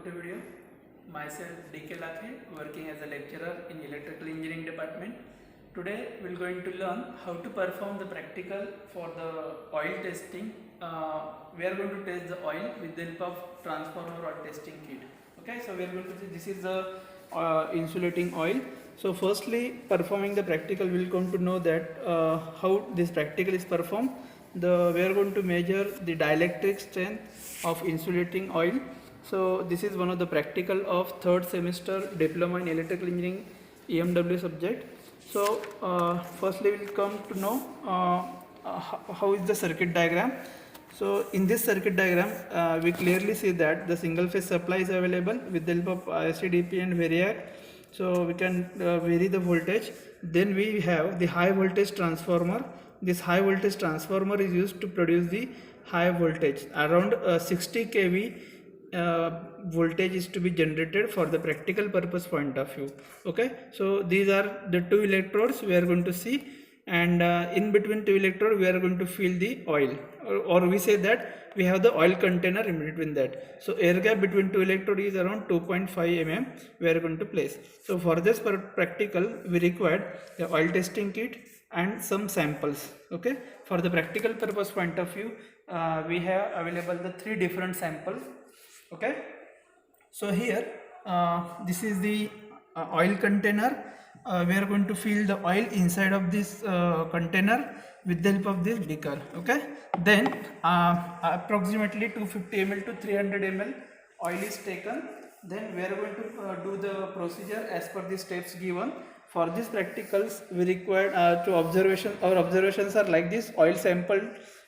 welcome to video. Myself DK Lakhe, working as a lecturer in electrical engineering department. Today we're going to learn how to perform the practical for the oil testing. We are going to test the oil with the help of transformer or testing kit. Okay, so we are going to see this is the insulating oil. So firstly, performing the practical, we're going to know that how this practical is performed. We are going to measure the dielectric strength of insulating oil. So this is one of the practical of third semester diploma in electrical engineering EMW subject. So firstly we'll come to know how is the circuit diagram. So in this circuit diagram we clearly see that the single phase supply is available with the help of IC/DP and variac. So we can vary the voltage. Then we have the high voltage transformer. This high voltage transformer is used to produce the high voltage. Around 60 kV voltage is to be generated for the practical purpose point of view. Okay, so these are the two electrodes we are going to see, and in between two electrodes we are going to fill the oil, or we say that we have the oil container in between that. So air gap between two electrodes is around 2.5 mm we are going to place. So for this practical we required the oil testing kit and some samples. Okay, for the practical purpose point of view we have available the three different samples. Okay, so here this is the oil container. We are going to fill the oil inside of this container with the help of this beaker. Okay, then approximately 250 ml to 300 ml oil is taken. Then we are going to do the procedure as per the steps given. For these practicals we required to observation. Our observations are like this: oil sample,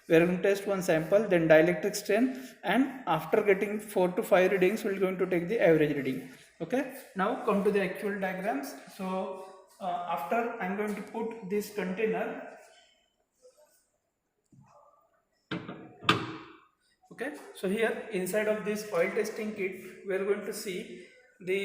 we are going to test one sample, then dielectric strength, and after getting 4 to 5 readings we are going to take the average reading. Okay, now come to the actual diagrams. So after I am going to put this container. Okay, so here inside of this oil testing kit we are going to see the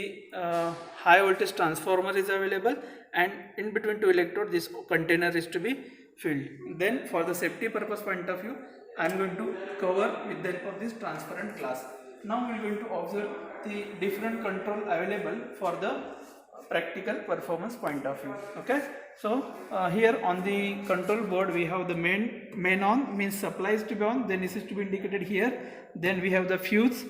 high voltage transformer is available, and in between two electrodes this container is to be filled. Then for the safety purpose point of view I am going to cover with the help of this transparent glass. Now we are going to observe the different control available for the practical performance point of view. Okay, so here on the control board we have the main on, means supply is to be on, then this is to be indicated here. Then we have the fuse,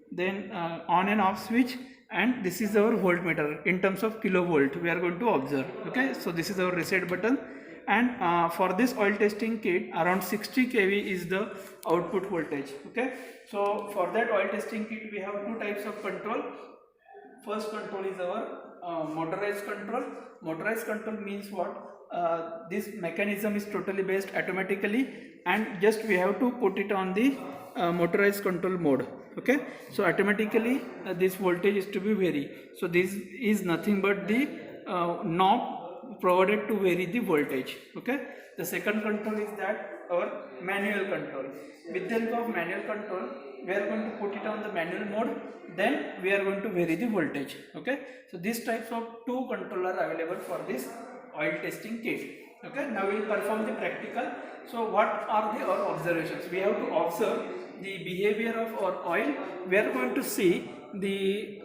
then on and off switch, and this is our voltmeter in terms of kilovolt we are going to observe. Okay, so this is our reset button, and for this oil testing kit around 60 kV is the output voltage. Okay, so for that oil testing kit we have two types of control. First control is our motorized control. Motorized control means what? This mechanism is totally based automatically, and just we have to put it on the motorized control mode. Okay, so automatically this voltage is to be vary. So this is nothing but the knob provided to vary the voltage. Okay, the second control is that our manual control. With the help of manual control we are going to put it on the manual mode, then we are going to vary the voltage. Okay, so these types of two controllers are available for this oil testing kit. Okay, now we will perform the practical. So what are the our observations? We have to observe the behavior of our oil. We are going to see the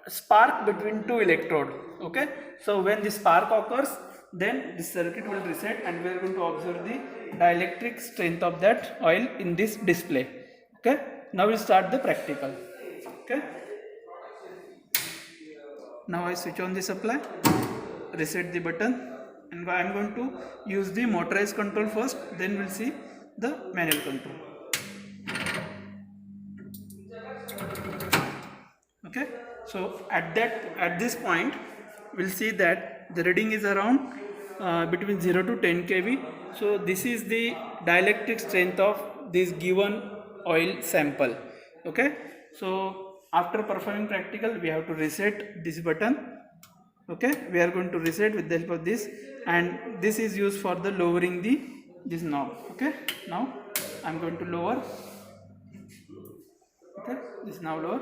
spark between two electrodes. Okay, so when the spark occurs, then the circuit will reset, and we are going to observe the dielectric strength of that oil in this display. Okay, now we'll start the practical. Okay, now I switch on the supply, reset the button, and I am going to use the motorized control first, then we'll see the manual control. Okay, so at this point we'll see that the reading is around between 0 to 10 kV. So this is the dielectric strength of this given oil sample. Okay, so after performing practical we have to reset this button. Okay, we are going to reset with the help of this, and this is used for the lowering this knob. Okay, now I am going to lower. Okay, this is now lower.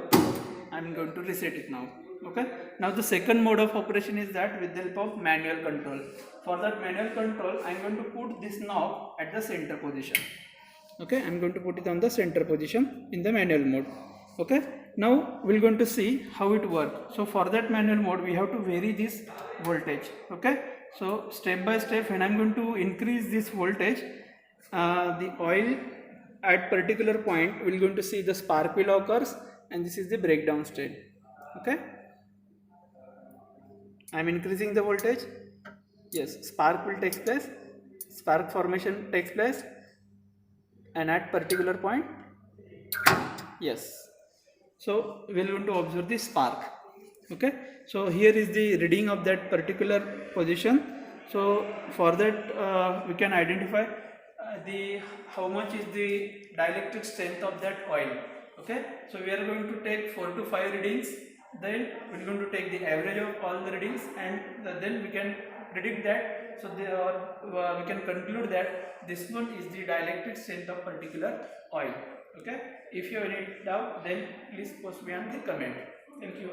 I am going to reset it now. Okay, now the second mode of operation is that with the help of manual control. For that manual control I am going to put this knob at the center position. Okay, I am going to put it on the center position in the manual mode. Okay, Now we're going to see how it works. So for that manual mode, we have to vary this voltage. Okay. So step by step, when I'm going to increase this voltage, the oil at particular point, we're going to see the spark will occurs, and this is the breakdown state. Okay. I'm increasing the voltage. Yes, spark will take place. Spark formation takes place, and at particular point, yes. So we are going to observe the spark. Okay. So here is the reading of that particular position. So for that we can identify the how much is the dielectric strength of that oil. Okay. So we are going to take 4 to 5 readings. Then we are going to take the average of all the readings, and then we can predict that. So we can conclude that this one is the dielectric strength of particular oil. Okay. If you have any doubt, then please post me on the comment. Thank you.